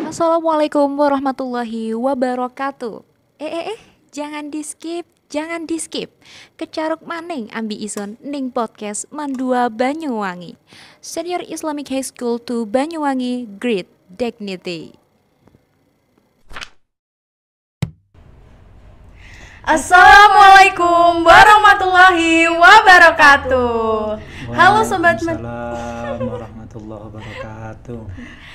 Assalamualaikum warahmatullahi wabarakatuh. Jangan di skip. Kecaruk maning ambi ison ning podcast Mandua Banyuwangi. Senior Islamic High School to Banyuwangi, Great Dignity. Assalamualaikum warahmatullahi wabarakatuh. Halo sobat Waalaikumsalam warahmatullahi wabarakatuh.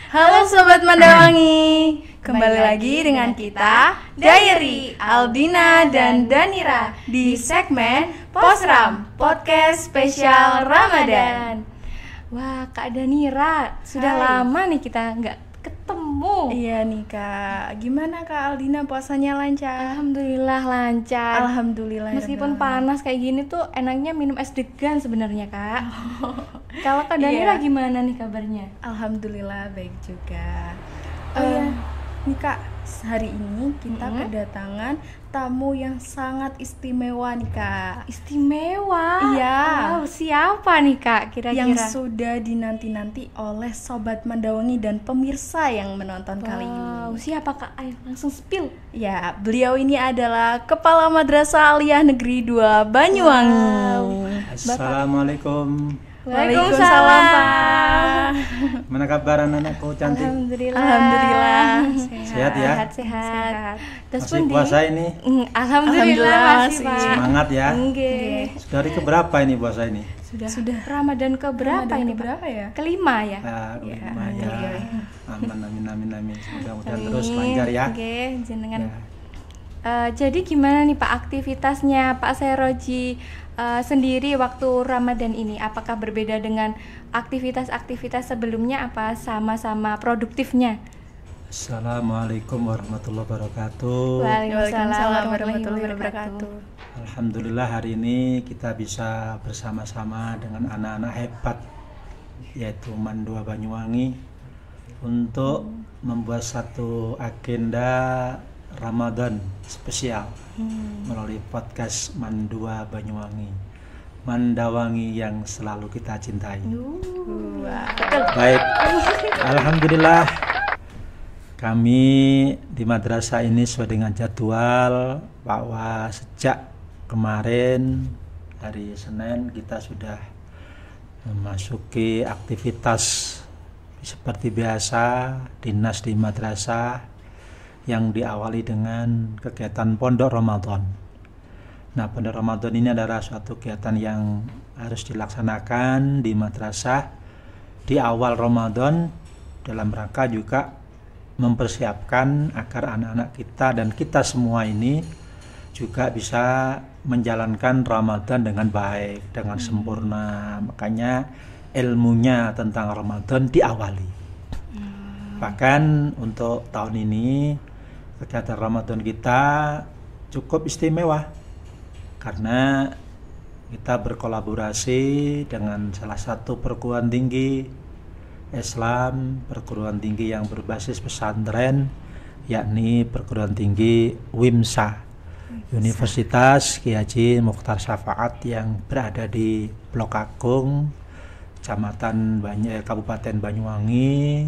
Halo sobat Mandawangi. Kembali lagi dengan kita Diary Aldina dan Danira di segmen Posram Podcast Spesial Ramadan. Wah, Kak Danira, sudah lama nih kita nggak ketemu. Iya nih Kak. Gimana Kak Aldina, puasanya lancar? Alhamdulillah lancar. Alhamdulillah. Meskipun panas kayak gini tuh enaknya minum es degan sebenarnya, Kak. Kalau Kak Danira gimana nih kabarnya? Alhamdulillah baik juga. Nih Kak, hari ini kita kedatangan tamu yang sangat istimewa nih Kak. Istimewa? Iya. Wow, siapa nih Kak kira-kira? Yang sudah dinanti-nanti oleh Sobat Mandawangi dan pemirsa yang menonton kali ini. Wow, siapa Kak? Ayo langsung spill. Ya, beliau ini adalah Kepala Madrasah Aliyah Negeri 2 Banyuwangi. Assalamualaikum. Waalaikumsalam Pak. Mana kabar anak-anakku cantik? Alhamdulillah. Sehat ya? Sehat. Terus Masih puasa ini? Alhamdulillah masih Pak. Semangat ya. Nggih. Sudah hari keberapa ini puasa ini? Sudah. Ramadan keberapa ini Pak? Berapa ya? Kelima ya? Kelima ya. Amin. Mudah-mudahan terus lancar ya. Oke, jenengan. Ya. Jadi gimana nih Pak aktivitasnya Pak Seroji sendiri waktu Ramadan ini? Apakah berbeda dengan aktivitas-aktivitas sebelumnya, apa sama-sama produktifnya? Assalamualaikum warahmatullahi wabarakatuh. Waalaikumsalam warahmatullahi wabarakatuh. Alhamdulillah hari ini kita bisa bersama-sama dengan anak-anak hebat yaitu Mandua Banyuwangi untuk membuat satu agenda Ramadan spesial melalui podcast Mandua Banyuwangi, Mandawangi yang selalu kita cintai. Baik, alhamdulillah kami di madrasah ini sesuai dengan jadwal bahwa sejak kemarin hari Senin kita sudah memasuki aktivitas seperti biasa dinas di madrasah yang diawali dengan kegiatan Pondok Ramadan. Nah, Pondok Ramadan ini adalah suatu kegiatan yang harus dilaksanakan di madrasah di awal Ramadan dalam rangka juga mempersiapkan agar anak-anak kita dan kita semua ini juga bisa menjalankan Ramadan dengan baik, dengan sempurna. Makanya ilmunya tentang Ramadan diawali. Bahkan untuk tahun ini kegiatan Ramadan kita cukup istimewa karena kita berkolaborasi dengan salah satu perguruan tinggi Islam, perguruan tinggi yang berbasis pesantren, yakni perguruan tinggi WIMSA, Universitas Kyai Haji Muchtar Syafaat yang berada di Blok Agung, Kabupaten Banyuwangi,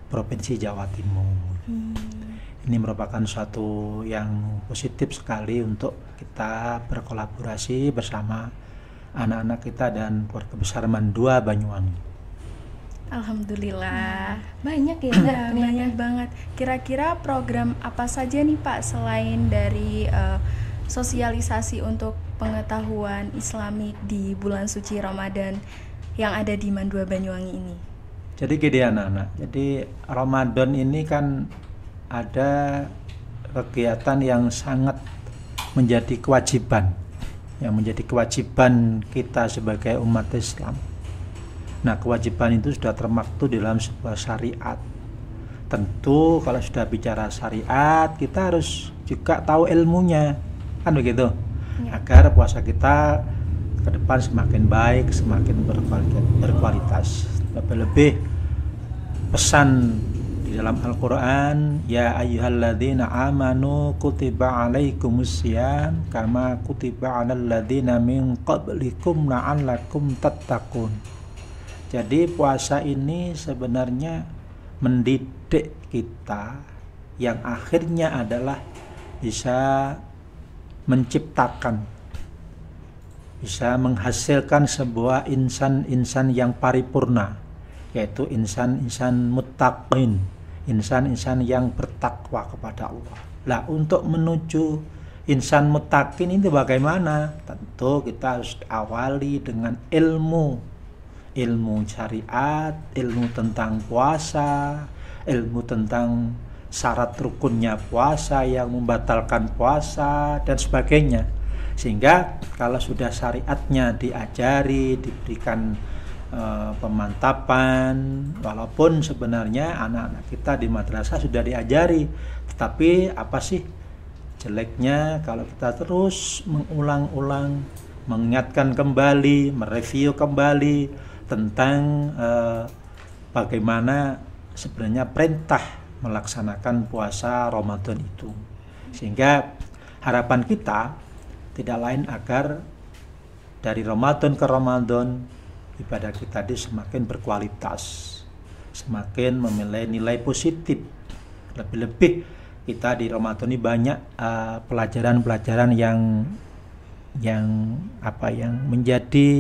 Provinsi Jawa Timur. Ini merupakan suatu yang positif sekali untuk kita berkolaborasi bersama anak-anak kita dan keluarga besar Mandua Banyuwangi. Alhamdulillah. Banyak ya? Banyak banget. Kira-kira program apa saja nih Pak selain dari sosialisasi untuk pengetahuan Islamik di bulan suci Ramadan yang ada di Mandua Banyuwangi ini? Jadi gini anak-anak, jadi Ramadan ini kan ada kegiatan yang sangat menjadi kewajiban, kita sebagai umat Islam. Nah, kewajiban itu sudah termaktub dalam sebuah syariat. Tentu kalau sudah bicara syariat, kita harus juga tahu ilmunya, kan begitu? Agar puasa kita ke depan semakin baik, semakin berkualitas. Lebih-lebih pesan di dalam Al-Quran, ya ayyuhalladzina amanu kutiba alaikumussyam kama kutiba alal ladzina min qablikum la'allakum tattaqun. Jadi puasa ini sebenarnya mendidik kita yang akhirnya adalah bisa menciptakan, bisa menghasilkan sebuah insan-insan yang paripurna, yaitu insan-insan muttaqin, insan-insan yang bertakwa kepada Allah. Lah, untuk menuju insan muttaqin itu bagaimana? Tentu kita harus awali dengan ilmu syariat, ilmu tentang puasa, ilmu tentang syarat rukunnya puasa, yang membatalkan puasa dan sebagainya. Sehingga kalau sudah syariatnya diajari, diberikan pemantapan, walaupun sebenarnya anak-anak kita di madrasah sudah diajari, tetapi apa sih jeleknya kalau kita terus mengulang-ulang, mengingatkan kembali, mereview kembali tentang bagaimana sebenarnya perintah melaksanakan puasa Ramadan itu. Sehingga harapan kita tidak lain agar dari Ramadan ke Ramadan ibadah kita ini semakin berkualitas, semakin memiliki nilai positif. Lebih-lebih kita di Ramadan ini banyak pelajaran-pelajaran yang menjadi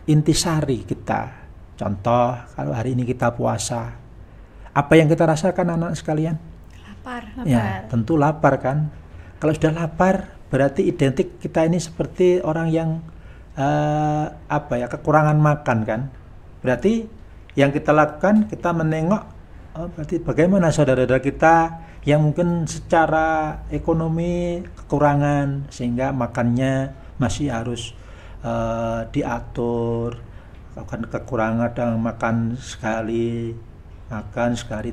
intisari kita. Contoh, kalau hari ini kita puasa, apa yang kita rasakan anak sekalian? Lapar. Ya, tentu lapar kan. Kalau sudah lapar, berarti identik kita ini seperti orang yang kekurangan makan kan. Berarti yang kita lakukan, kita menengok berarti bagaimana saudara-saudara kita yang mungkin secara ekonomi kekurangan, sehingga makannya masih harus diatur, bahkan kekurangan, kadang makan sekali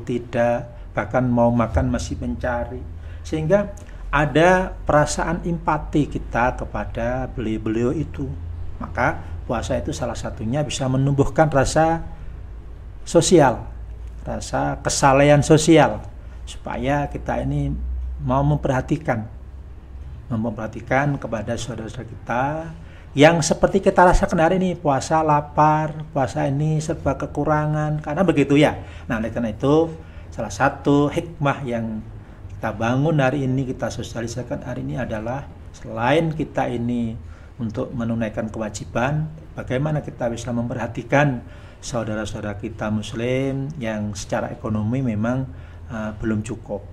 tidak, bahkan mau makan masih mencari, sehingga ada perasaan empati kita kepada beliau-beliau itu. Maka puasa itu salah satunya bisa menumbuhkan rasa sosial, rasa kesalehan sosial, supaya kita ini mau memperhatikan kepada saudara-saudara kita yang seperti kita rasakan hari ini, puasa lapar, puasa ini serba kekurangan, karena begitu ya. Nah, oleh karena itu salah satu hikmah yang kita bangun hari ini, kita sosialisasikan hari ini adalah selain kita ini untuk menunaikan kewajiban, bagaimana kita bisa memperhatikan saudara-saudara kita muslim yang secara ekonomi memang belum cukup,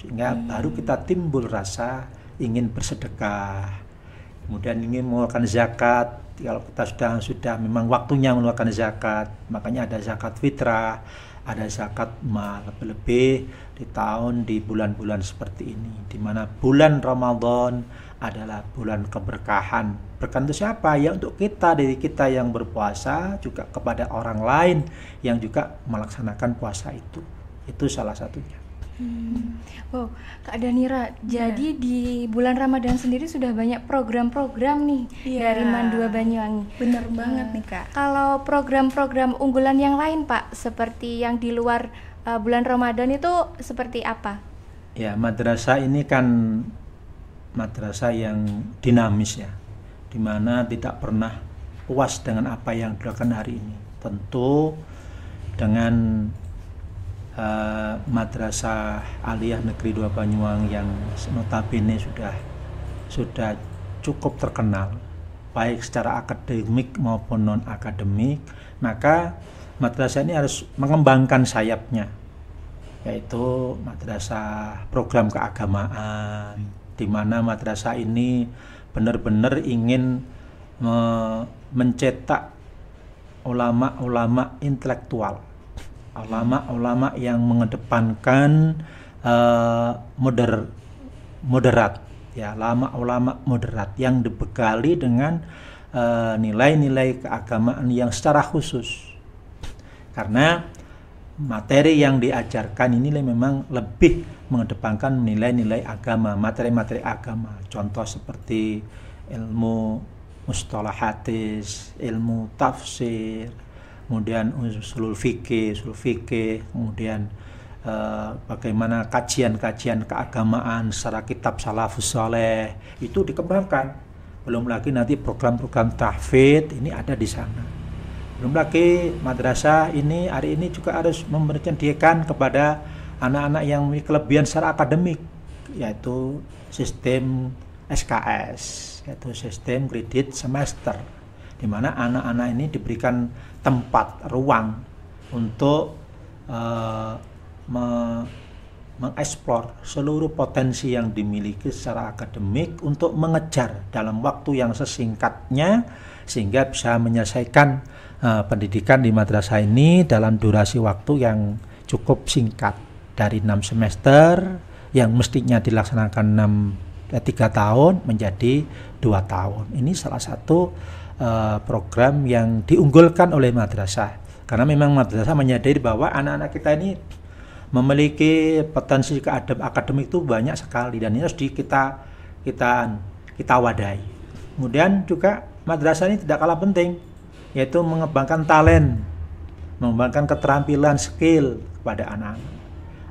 sehingga baru kita timbul rasa ingin bersedekah, kemudian ingin mengeluarkan zakat. Kalau kita sudah memang waktunya mengeluarkan zakat, makanya ada zakat fitrah, ada zakat mal, lebih-lebih di bulan-bulan seperti ini, di mana bulan Ramadan adalah bulan keberkahan. Berkah itu siapa? Ya untuk kita, diri kita yang berpuasa, juga kepada orang lain yang juga melaksanakan puasa itu. Itu salah satunya. Wow, Kak Danira, jadi di bulan Ramadan sendiri sudah banyak program-program nih dari Mandua Banyuwangi. Bener banget nih Kak. Kalau program-program unggulan yang lain Pak, seperti yang di luar bulan Ramadan itu seperti apa? Ya, madrasah ini kan madrasah yang dinamis ya, dimana tidak pernah puas dengan apa yang dilakukan hari ini. Tentu dengan Madrasah Aliyah Negeri 2 Banyuwangi yang notabene sudah cukup terkenal baik secara akademik maupun non akademik, maka madrasah ini harus mengembangkan sayapnya, yaitu madrasah program keagamaan, di mana madrasah ini benar-benar ingin mencetak ulama-ulama intelektual, ulama-ulama yang mengedepankan moderat, ya, ulama moderat yang dibekali dengan nilai-nilai keagamaan yang secara khusus. Karena materi yang diajarkan ini memang lebih mengedepankan nilai-nilai agama, materi-materi agama. Contoh seperti ilmu mustalah hadis, ilmu tafsir, kemudian usul fikih, kemudian bagaimana kajian-kajian keagamaan secara kitab salafus saleh itu dikembangkan. Belum lagi nanti program-program tahfidz ini ada di sana. Belum lagi madrasah ini hari ini juga harus menyediakan kepada anak-anak yang memiliki kelebihan secara akademik, yaitu sistem SKS, yaitu sistem kredit semester, di mana anak-anak ini diberikan tempat, ruang untuk mengeksplor seluruh potensi yang dimiliki secara akademik untuk mengejar dalam waktu yang sesingkatnya sehingga bisa menyelesaikan pendidikan di madrasah ini dalam durasi waktu yang cukup singkat, dari 6 semester yang mestinya dilaksanakan 3 tahun menjadi 2 tahun. Ini salah satu program yang diunggulkan oleh madrasah, karena memang madrasah menyadari bahwa anak-anak kita ini memiliki potensi akademik itu banyak sekali, dan ini harus kita wadahi. Kemudian juga madrasah ini tidak kalah penting, yaitu mengembangkan talent, mengembangkan keterampilan skill kepada anak-anak.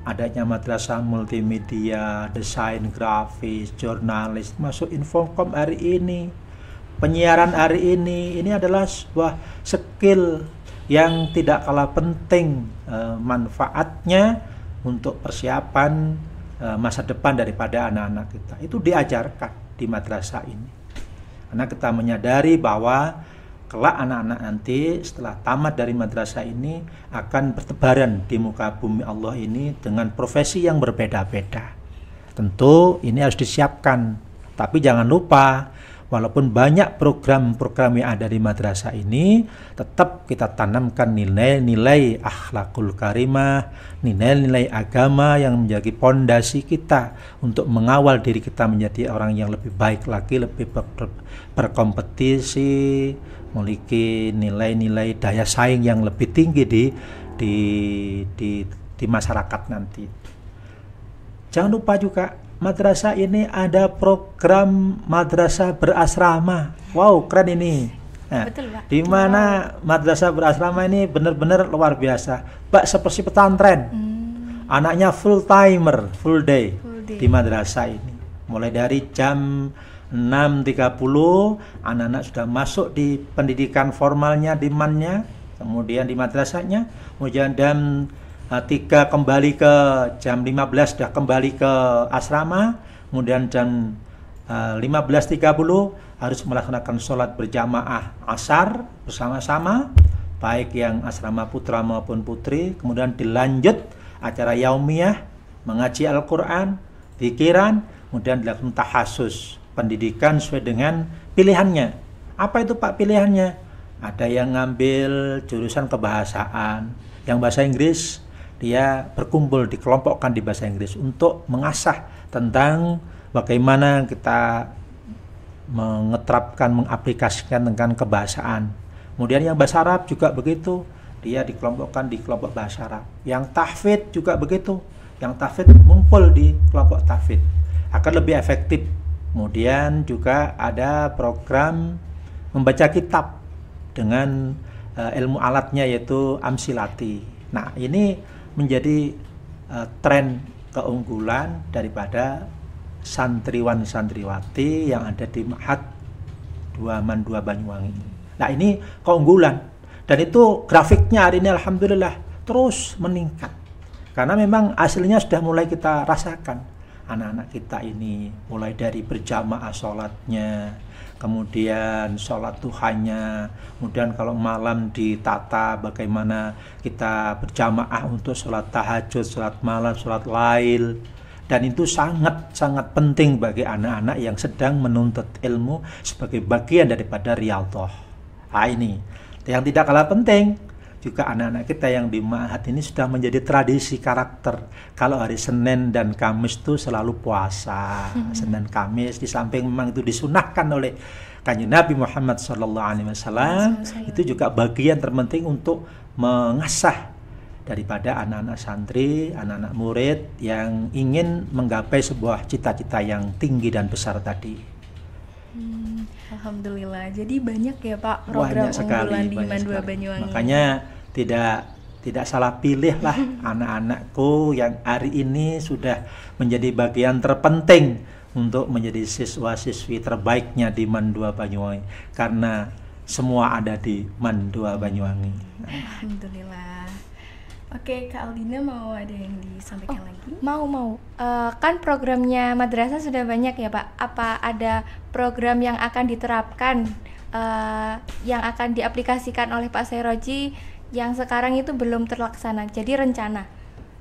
Adanya madrasah multimedia, desain grafis, jurnalis, masuk Infocom hari ini, penyiaran hari ini adalah sebuah skill yang tidak kalah penting manfaatnya untuk persiapan masa depan daripada anak-anak kita. Itu diajarkan di madrasah ini, karena kita menyadari bahwa kelak anak-anak nanti setelah tamat dari madrasah ini akan bertebaran di muka bumi Allah ini dengan profesi yang berbeda-beda. Tentu ini harus disiapkan, tapi jangan lupa walaupun banyak program-program yang ada di madrasah ini, tetap kita tanamkan nilai-nilai akhlakul karimah, nilai-nilai agama yang menjadi pondasi kita untuk mengawal diri kita menjadi orang yang lebih baik lagi, lebih berkompetisi, memiliki nilai-nilai daya saing yang lebih tinggi di masyarakat nanti. Jangan lupa juga madrasah ini ada program madrasah berasrama. Wow, keren ini. Nah, Betul, Pak. di mana madrasah berasrama ini benar-benar luar biasa. Pak, seperti pesantren. Anaknya full timer, full day di madrasah ini. Mulai dari jam 6.30 anak-anak sudah masuk di pendidikan formalnya, di mannya, kemudian di madrasahnya, kemudian jam 3 kembali ke jam 15 sudah kembali ke asrama, kemudian jam 15.30 harus melaksanakan sholat berjamaah asar bersama-sama, baik yang asrama putra maupun putri, kemudian dilanjut acara yaumiyah, mengaji Al-Quran, zikiran, kemudian dilakukan tahasus, pendidikan sesuai dengan pilihannya. Apa itu Pak pilihannya? Ada yang ngambil jurusan kebahasaan, yang bahasa Inggris, dia berkumpul, dikelompokkan di bahasa Inggris untuk mengasah tentang bagaimana kita mengeterapkan, mengaplikasikan dengan kebahasaan. Kemudian yang bahasa Arab juga begitu, dia dikelompokkan di kelompok bahasa Arab. Yang tahfidz juga begitu, yang tahfidz ngumpul di kelompok tahfidz, akan lebih efektif. Kemudian juga ada program membaca kitab dengan ilmu alatnya yaitu amsilati. Nah, ini menjadi tren keunggulan daripada santriwan-santriwati yang ada di Ma'had 2 Banyuwangi. Nah, ini keunggulan, dan itu grafiknya hari ini alhamdulillah terus meningkat, karena memang hasilnya sudah mulai kita rasakan. Anak-anak kita ini mulai dari berjamaah sholatnya, kemudian sholat duhanya, kemudian kalau malam ditata bagaimana kita berjamaah untuk sholat tahajud, sholat malam, sholat lail. Dan itu sangat-sangat penting bagi anak-anak yang sedang menuntut ilmu sebagai bagian daripada riyadhah. Nah, ini yang tidak kalah penting juga anak-anak kita yang di Ma'had ini sudah menjadi tradisi karakter. Kalau hari Senin dan Kamis itu selalu puasa. Senin Kamis, di samping memang itu disunahkan oleh Kanjeng Nabi Muhammad SAW, itu juga bagian terpenting untuk mengasah daripada anak-anak santri, anak-anak murid yang ingin menggapai sebuah cita-cita yang tinggi dan besar tadi. Alhamdulillah. Jadi banyak ya Pak program unggulan di Man 2 Banyuwangi. Makanya tidak salah pilih lah anak-anakku yang hari ini sudah menjadi bagian terpenting untuk menjadi siswa-siswi terbaiknya di Man 2 Banyuwangi. Karena semua ada di MAN 2 Banyuwangi. Alhamdulillah. Oke, Kak Aldina mau ada yang disampaikan lagi? Mau. Kan programnya madrasah sudah banyak ya Pak. Apa ada program yang akan diterapkan, yang akan diaplikasikan oleh Pak Sairoji yang sekarang itu belum terlaksana? Jadi rencana.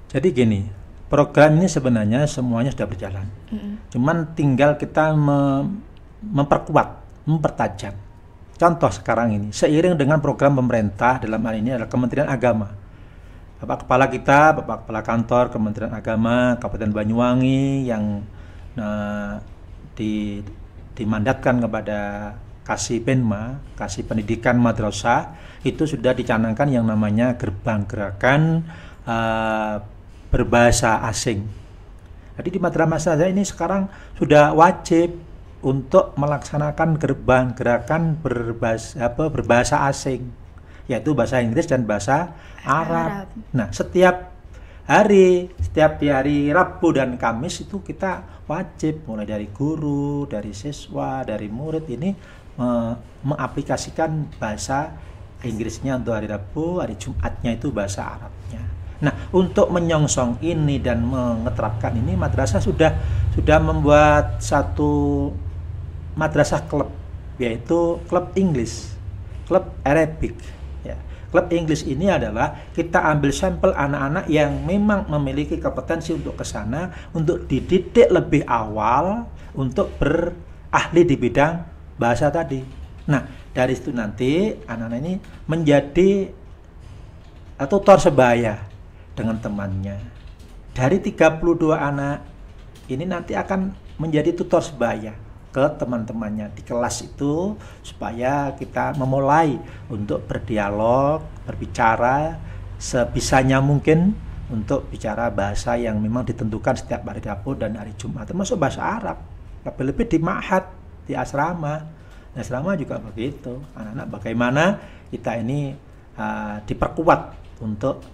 Jadi gini, program ini sebenarnya semuanya sudah berjalan. Cuman tinggal kita memperkuat, mempertajam. Contoh sekarang ini, seiring dengan program pemerintah dalam hal ini adalah Kementerian Agama. Bapak Kepala kita, Bapak Kepala Kantor Kementerian Agama Kabupaten Banyuwangi yang dimandatkan kepada Kasih Penma, Kasih Pendidikan Madrasah, itu sudah dicanangkan yang namanya gerbang gerakan berbahasa asing. Jadi di madrasah ini sekarang sudah wajib untuk melaksanakan gerbang gerakan berbahasa asing, yaitu bahasa Inggris dan bahasa Arab. Nah, setiap hari Rabu dan Kamis itu kita wajib, mulai dari guru, dari siswa, dari murid ini mengaplikasikan bahasa Inggrisnya untuk hari Rabu, hari Jumatnya itu bahasa Arabnya. Nah, untuk menyongsong ini dan mengeterapkan ini, madrasah sudah membuat satu madrasah klub, yaitu klub Inggris, klub Arabic. Klub Inggris ini adalah kita ambil sampel anak-anak yang memang memiliki kompetensi untuk ke sana, untuk dididik lebih awal untuk berahli di bidang bahasa tadi. Nah, dari situ nanti anak-anak ini menjadi tutor sebaya dengan temannya. Dari 32 anak ini nanti akan menjadi tutor sebaya ke teman-temannya di kelas itu, supaya kita memulai untuk berdialog, berbicara sebisanya mungkin untuk bicara bahasa yang memang ditentukan setiap hari Rabu dan hari Jumat, termasuk bahasa Arab. Lebih-lebih di ma'had, di asrama. Di asrama juga begitu. Anak-anak bagaimana kita ini diperkuat untuk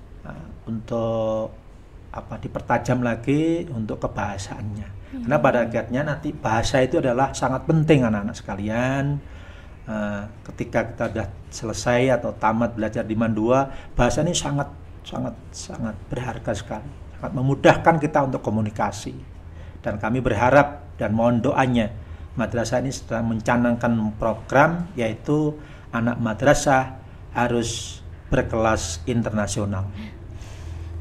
dipertajam lagi untuk kebahasaannya. Karena pada akhirnya nanti bahasa itu adalah sangat penting anak-anak sekalian. Ketika kita sudah selesai atau tamat belajar di MAN 2, bahasa ini sangat berharga sekali, sangat memudahkan kita untuk komunikasi. Dan kami berharap dan mohon doanya, madrasah ini sedang mencanangkan program, yaitu anak madrasah harus berkelas internasional.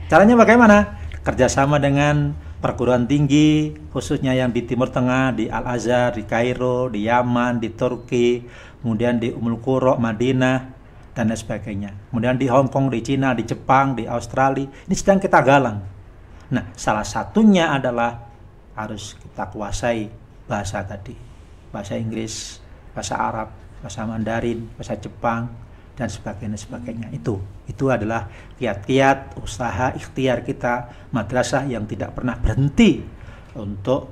Caranya bagaimana? Kerjasama dengan perguruan tinggi, khususnya yang di Timur Tengah, di Al-Azhar, di Kairo, di Yaman, di Turki, kemudian di Ummul Qura, Madinah, dan lain sebagainya. Kemudian di Hong Kong, di Cina, di Jepang, di Australia. Ini sedang kita galang. Nah, salah satunya adalah harus kita kuasai bahasa tadi. Bahasa Inggris, bahasa Arab, bahasa Mandarin, bahasa Jepang, dan sebagainya. Itu adalah kiat-kiat usaha ikhtiar kita madrasah yang tidak pernah berhenti untuk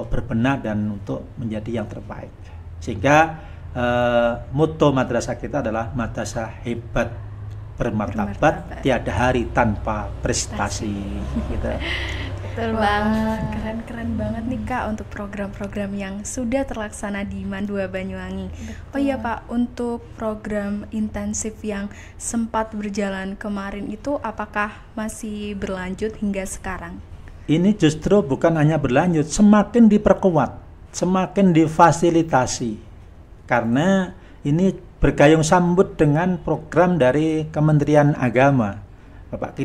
berbenah dan untuk menjadi yang terbaik. Sehingga motto madrasah kita adalah madrasah hebat bermartabat, tiada hari tanpa prestasi. Gitu. Betul banget, keren banget nih Kak untuk program-program yang sudah terlaksana di MAN 2 Banyuwangi. Betul. Oh iya Pak, untuk program intensif yang sempat berjalan kemarin itu apakah masih berlanjut hingga sekarang? Ini justru bukan hanya berlanjut, semakin diperkuat, semakin difasilitasi. Karena ini bergayung sambut dengan program dari Kementerian Agama. Bapak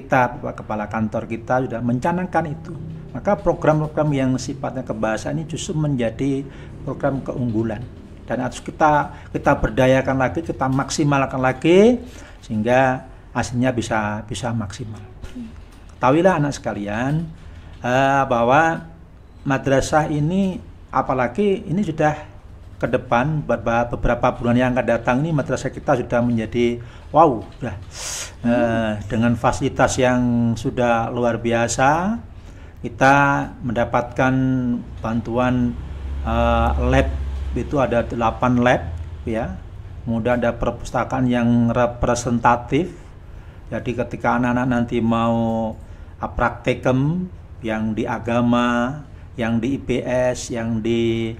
Kepala Kantor kita sudah mencanangkan itu. Maka program-program yang sifatnya kebahasaan ini justru menjadi program keunggulan. Dan harus kita berdayakan lagi, kita maksimalkan lagi, sehingga hasilnya bisa maksimal. Ketahuilah anak sekalian, bahwa madrasah ini, apalagi ini sudah ke depan beberapa bulan yang akan datang ini, madrasah kita sudah menjadi dengan fasilitas yang sudah luar biasa. Kita mendapatkan bantuan lab, itu ada 8 lab ya. Kemudian ada perpustakaan yang representatif. Jadi ketika anak-anak nanti mau praktikum yang di agama, yang di IPS, yang di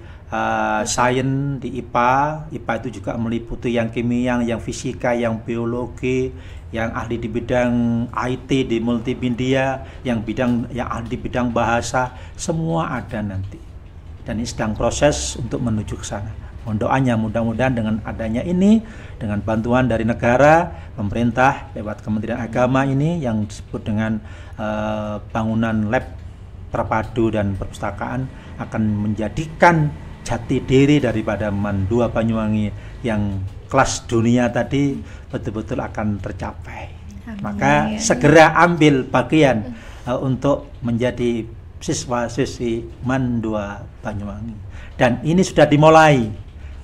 sains di IPA. IPA itu juga meliputi yang kimia, yang fisika, yang biologi, yang ahli di bidang IT, di multimedia, yang ahli di bidang bahasa, semua ada nanti. Dan ini sedang proses untuk menuju ke sana. Mohon doanya, mudah-mudahan dengan adanya ini, dengan bantuan dari negara, pemerintah lewat Kementerian Agama ini yang disebut dengan bangunan lab terpadu dan perpustakaan, akan menjadikan jati diri daripada MAN 2 Banyuwangi yang kelas dunia tadi betul-betul akan tercapai. Amin. Maka segera ambil bagian untuk menjadi siswa-siswi MAN 2 Banyuwangi. Dan ini sudah dimulai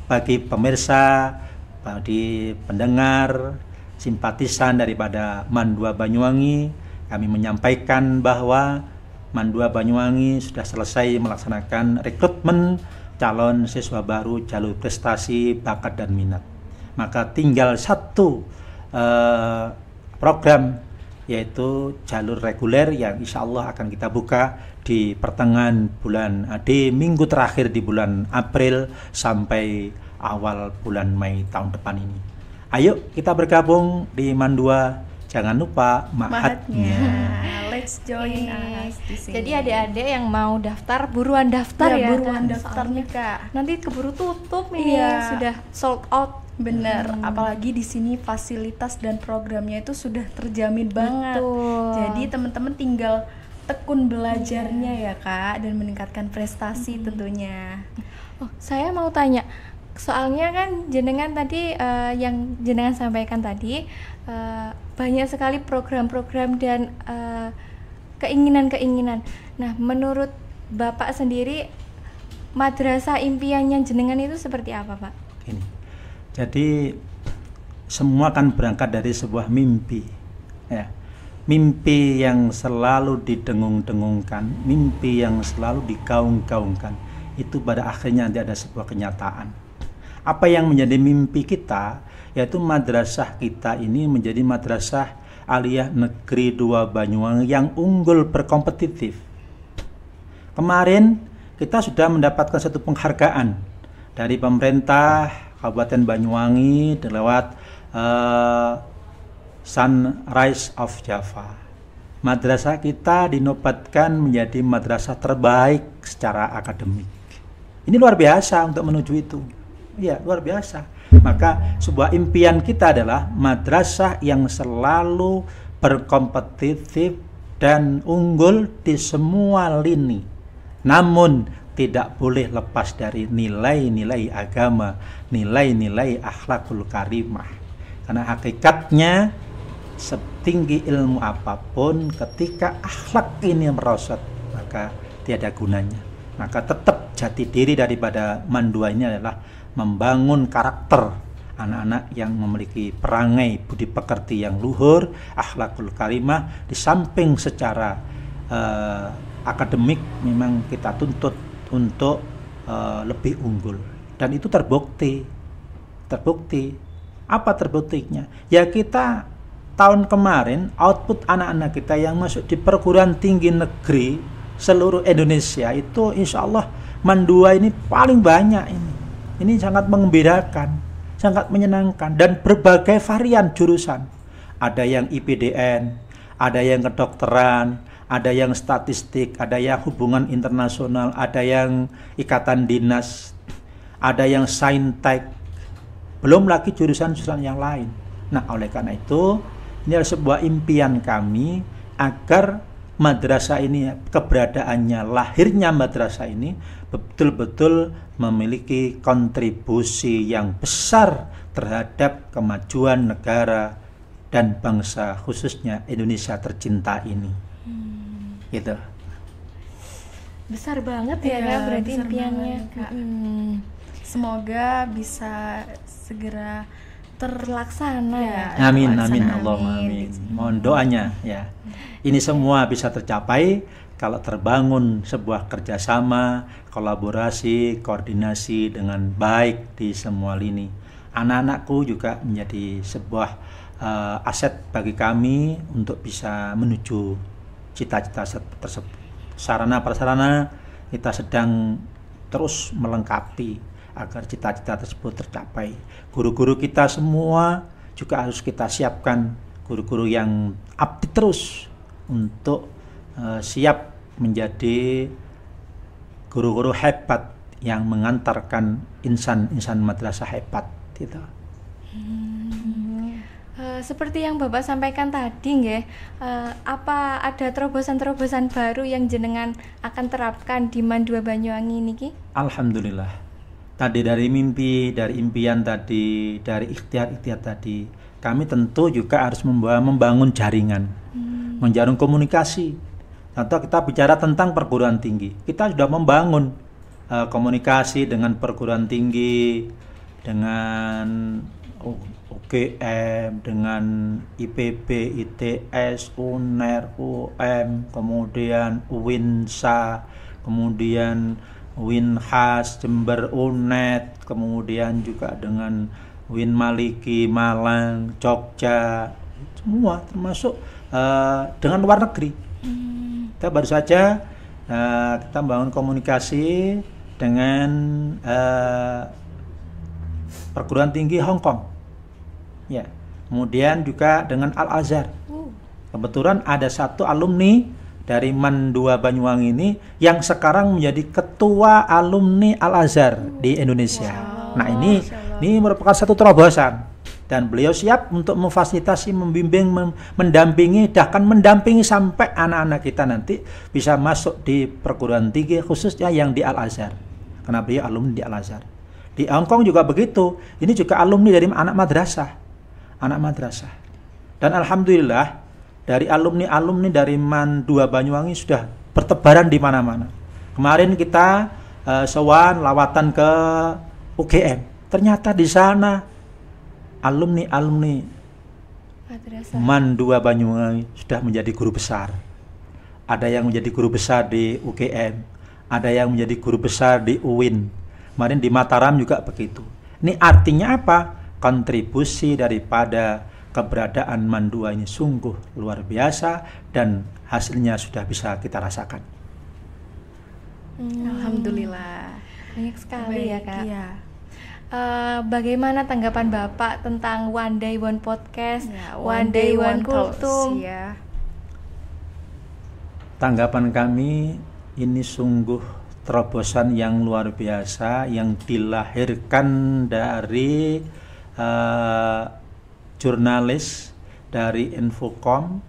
bagi pemirsa, bagi pendengar, simpatisan daripada MAN 2 Banyuwangi. Kami menyampaikan bahwa MAN 2 Banyuwangi sudah selesai melaksanakan rekrutmen calon siswa baru jalur prestasi, bakat, dan minat. Maka tinggal satu program, yaitu jalur reguler yang insya Allah akan kita buka di pertengahan bulan, di minggu terakhir di bulan April sampai awal bulan Mei tahun depan ini. Ayo kita bergabung di MAN 2. Jangan lupa mahatnya. Let's join us di sini. Jadi adik-adik yang mau daftar, buruan daftar ya, kan? buruan daftar nih Kak. Nanti keburu tutup nih, sudah sold out. Bener, apalagi di sini fasilitas dan programnya itu sudah terjamin banget. Jadi teman-teman tinggal tekun belajarnya ya Kak, dan meningkatkan prestasi tentunya. Oh, saya mau tanya, soalnya kan jenengan tadi yang jenengan sampaikan tadi banyak sekali program-program dan keinginan-keinginan. Nah, menurut Bapak sendiri, madrasah impiannya jenengan itu seperti apa, Pak? Gini, jadi semua kan berangkat dari sebuah mimpi, ya. Mimpi yang selalu didengung-dengungkan, mimpi yang selalu digaung-gaungkan, itu pada akhirnya nanti ada sebuah kenyataan. Apa yang menjadi mimpi kita, yaitu madrasah kita ini menjadi madrasah aliyah negeri 2 Banyuwangi yang unggul berkompetitif. Kemarin kita sudah mendapatkan satu penghargaan dari pemerintah Kabupaten Banyuwangi lewat Sunrise of Java. Madrasah kita dinobatkan menjadi madrasah terbaik secara akademik. Ini luar biasa untuk menuju itu. Iya, luar biasa. Maka sebuah impian kita adalah madrasah yang selalu berkompetitif dan unggul di semua lini. Namun tidak boleh lepas dari nilai-nilai agama, nilai-nilai akhlakul karimah. Karena hakikatnya setinggi ilmu apapun, ketika akhlak ini merosot, maka tiada gunanya. Maka tetap jati diri daripada MAN 2 ini adalah membangun karakter anak-anak yang memiliki perangai budi pekerti yang luhur, akhlakul karimah. Di samping secara akademik memang kita tuntut untuk lebih unggul, dan itu terbukti. Apa terbuktinya? Ya, kita tahun kemarin output anak-anak kita yang masuk di perguruan tinggi negeri seluruh Indonesia itu insya Allah MAN 2 ini paling banyak ini. Ini sangat menggembirakan, sangat menyenangkan, dan berbagai varian jurusan. Ada yang IPDN, ada yang kedokteran, ada yang statistik, ada yang hubungan internasional, ada yang ikatan dinas, ada yang saintek, belum lagi jurusan-jurusan yang lain. Nah, oleh karena itu, ini adalah sebuah impian kami agar madrasah ini, keberadaannya, lahirnya madrasah ini betul-betul memiliki kontribusi yang besar terhadap kemajuan negara dan bangsa, khususnya Indonesia tercinta ini. Gitu. Besar banget ya, berarti impiannya. Semoga bisa segera terlaksana ya. Amin, amin, Allahumma amin. Mohon doanya ya. Ini semua bisa tercapai kalau terbangun sebuah kerjasama, kolaborasi, koordinasi dengan baik di semua lini. Anak-anakku juga menjadi sebuah aset bagi kami untuk bisa menuju cita-cita tersebut. Sarana prasarana kita sedang terus melengkapi agar cita-cita tersebut tercapai. Guru-guru kita semua juga harus kita siapkan guru-guru yang update terus untuk siap menjadi guru-guru hebat yang mengantarkan insan-insan madrasah hebat gitu. Seperti yang Bapak sampaikan tadi nggih, apa ada terobosan-terobosan baru yang jenengan akan terapkan di MAN 2 Banyuwangi niki? Alhamdulillah. Tadi dari mimpi, dari impian tadi, dari ikhtiar-ikhtiar tadi, kami tentu juga harus membangun jaringan, menjalin komunikasi. Contoh kita bicara tentang perguruan tinggi, kita sudah membangun komunikasi dengan perguruan tinggi, dengan UGM, dengan IPB, ITS, UNER, UM, kemudian UINSA, kemudian UINHAS, Jember, UNED, kemudian juga dengan UIN Maliki, Malang, Jogja, semua termasuk dengan luar negeri. Kita baru saja kita membangun komunikasi dengan perguruan tinggi Hong Kong, ya. Kemudian juga dengan Al Azhar. Kebetulan ada satu alumni dari MAN 2 Banyuwangi ini yang sekarang menjadi ketua alumni Al Azhar di Indonesia. Nah ini merupakan satu terobosan dan beliau siap untuk memfasilitasi, membimbing, mendampingi, bahkan mendampingi sampai anak-anak kita nanti bisa masuk di perguruan tinggi khususnya yang di Al Azhar, karena beliau alumni di Al Azhar. Di Hong Kong juga begitu. Ini juga alumni dari anak madrasah. Dan alhamdulillah dari alumni dari MAN 2 Banyuwangi sudah bertebaran di mana-mana. Kemarin kita sowan lawatan ke UGM. Ternyata di sana alumni madrasah MAN 2 Banyuwangi sudah menjadi guru besar. Ada yang menjadi guru besar di UGM, ada yang menjadi guru besar di UIN. Kemarin di Mataram juga begitu. Ini artinya apa? Kontribusi daripada keberadaan MAN 2 ini sungguh luar biasa dan hasilnya sudah bisa kita rasakan. Alhamdulillah. Banyak sekali ya Kak. Iya. Bagaimana tanggapan Bapak tentang One Day One Podcast, Ya, One Day One Talks, Kultum? ya. Tanggapan kami ini sungguh terobosan yang luar biasa yang dilahirkan dari jurnalis dari Infocom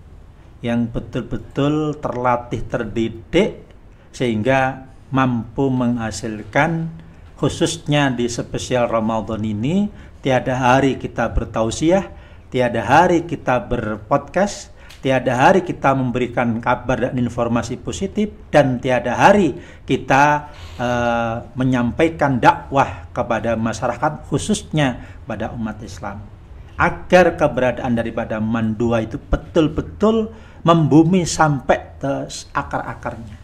yang betul-betul terlatih, terdidik sehingga mampu menghasilkan, khususnya di spesial Ramadan ini, tiada hari kita bertausiah, tiada hari kita berpodcast, tiada hari kita memberikan kabar dan informasi positif, dan tiada hari kita menyampaikan dakwah kepada masyarakat, khususnya pada umat Islam, agar keberadaan daripada MAN 2 itu betul-betul membumi sampai ke akar-akarnya,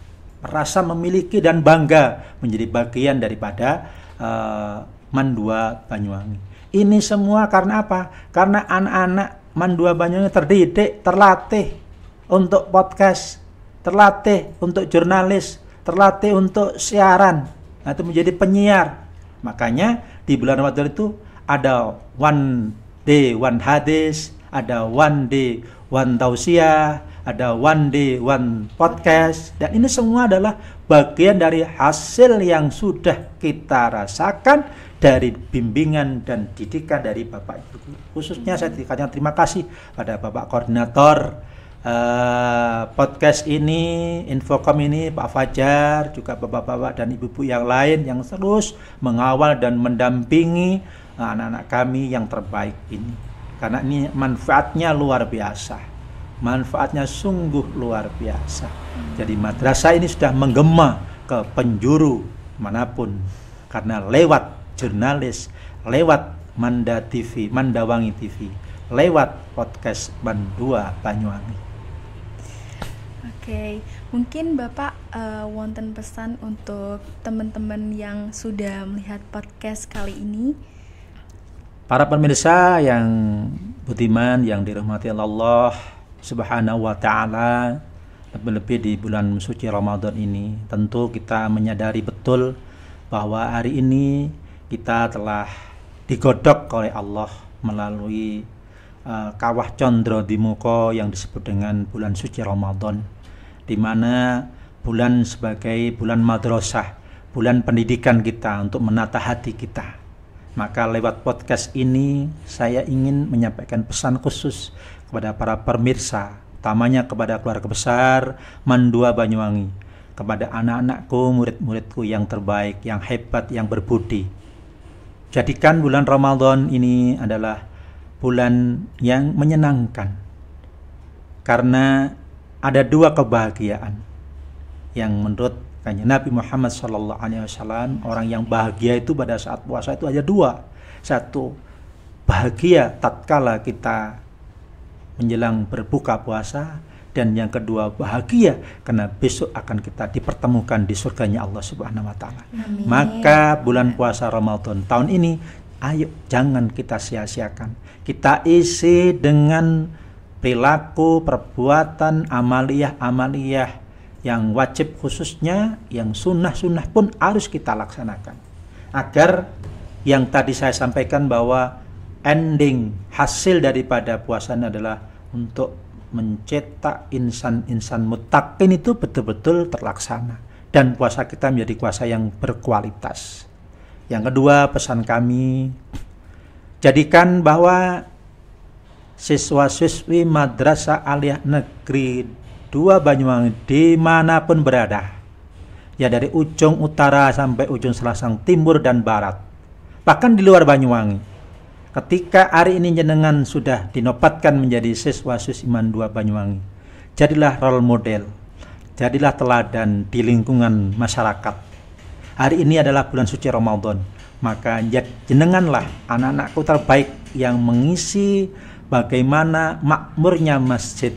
merasa memiliki dan bangga menjadi bagian daripada MAN 2 Banyuwangi. Ini semua karena apa? Karena anak-anak MAN 2 Banyuwangi terdidik, terlatih untuk podcast, terlatih untuk jurnalis, terlatih untuk siaran, atau menjadi penyiar. Makanya di bulan Ramadan itu ada One Day One Hadis, ada One Day One Tausiah, ada One Day One Podcast, dan ini semua adalah bagian dari hasil yang sudah kita rasakan dari bimbingan dan didikan dari Bapak Ibu. Khususnya saya terima kasih pada Bapak Koordinator podcast ini, Infocom ini, Pak Fajar, juga Bapak-Bapak dan Ibu-Ibu yang lain yang terus mengawal dan mendampingi anak-anak kami yang terbaik ini. Karena ini manfaatnya luar biasa. Manfaatnya sungguh luar biasa. Jadi madrasah ini sudah menggema ke penjuru manapun karena lewat jurnalis, lewat Mandawangi TV, lewat podcast MAN 2 Banyuwangi. Oke, mungkin Bapak wonten pesan untuk teman-teman yang sudah melihat podcast kali ini. Para pemirsa yang budiman, yang dirahmati Allah Subhanahu wa ta'ala, lebih-lebih di bulan suci Ramadan ini, tentu kita menyadari betul bahwa hari ini kita telah digodok oleh Allah melalui kawah condro di muka yang disebut dengan bulan suci Ramadan, di mana bulan sebagai bulan madrasah, bulan pendidikan kita untuk menata hati kita. Maka lewat podcast ini saya ingin menyampaikan pesan khusus kepada para pemirsa, utamanya kepada keluarga besar Mandua Banyuwangi, kepada anak-anakku, murid-muridku yang terbaik, yang hebat, yang berbudi. Jadikan bulan Ramadan ini adalah bulan yang menyenangkan, karena ada dua kebahagiaan yang menurut Kanjeng Nabi Muhammad SAW, orang yang bahagia itu pada saat puasa itu ada dua. Satu, bahagia tatkala kita menjelang berbuka puasa, dan yang kedua bahagia karena besok akan kita dipertemukan di surganya Allah Subhanahu wa taala. Maka bulan puasa Ramadan tahun ini, ayo jangan kita sia-siakan. Kita isi dengan perilaku, perbuatan, amaliyah yang wajib khususnya, yang sunnah-sunnah pun harus kita laksanakan. Agar yang tadi saya sampaikan bahwa ending hasil daripada puasanya adalah untuk mencetak insan-insan muttaqin itu betul-betul terlaksana. Dan puasa kita menjadi puasa yang berkualitas. Yang kedua, pesan kami, jadikan bahwa siswa-siswi Madrasah Aliyah Negeri 2 Banyuwangi dimanapun berada, ya dari ujung utara sampai ujung selasang timur dan barat, bahkan di luar Banyuwangi, ketika hari ini jenengan sudah dinobatkan menjadi siswa-siswi Iman 2 Banyuwangi, jadilah role model, jadilah teladan di lingkungan masyarakat. Hari ini adalah bulan suci Ramadan, maka jenenganlah anak-anakku terbaik yang mengisi bagaimana makmurnya masjid,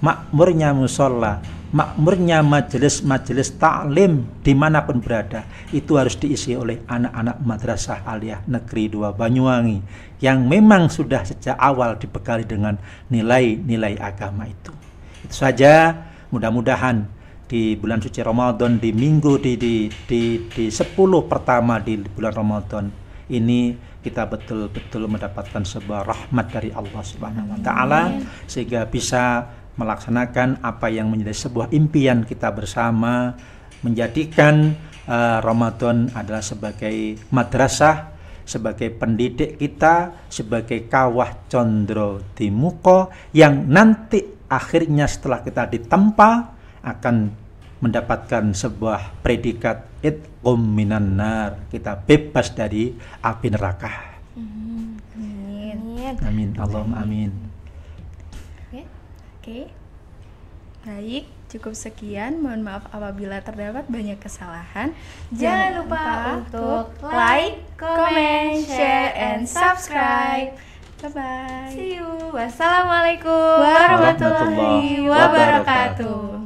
makmurnya musola, makmurnya majelis-majelis taklim dimanapun berada. Itu harus diisi oleh anak-anak Madrasah Aliyah Negeri 2 Banyuwangi yang memang sudah sejak awal dibekali dengan nilai-nilai agama itu. Itu saja, mudah-mudahan di bulan suci Ramadan, di minggu di 10 pertama di bulan Ramadan ini, kita betul-betul mendapatkan sebuah rahmat dari Allah Subhanahu wa taala, sehingga bisa melaksanakan apa yang menjadi sebuah impian kita bersama, menjadikan Ramadan adalah sebagai madrasah, sebagai pendidik kita, sebagai kawah condro di muka yang nanti akhirnya setelah kita ditempa akan mendapatkan sebuah predikat itqum minan nar, kita bebas dari api neraka. Amin. Amin, Allahumma amin. Oke. Baik, cukup sekian. Mohon maaf apabila terdapat banyak kesalahan. Jangan lupa untuk like, comment, share, and subscribe. Bye-bye. See you. Wassalamualaikum warahmatullahi wabarakatuh.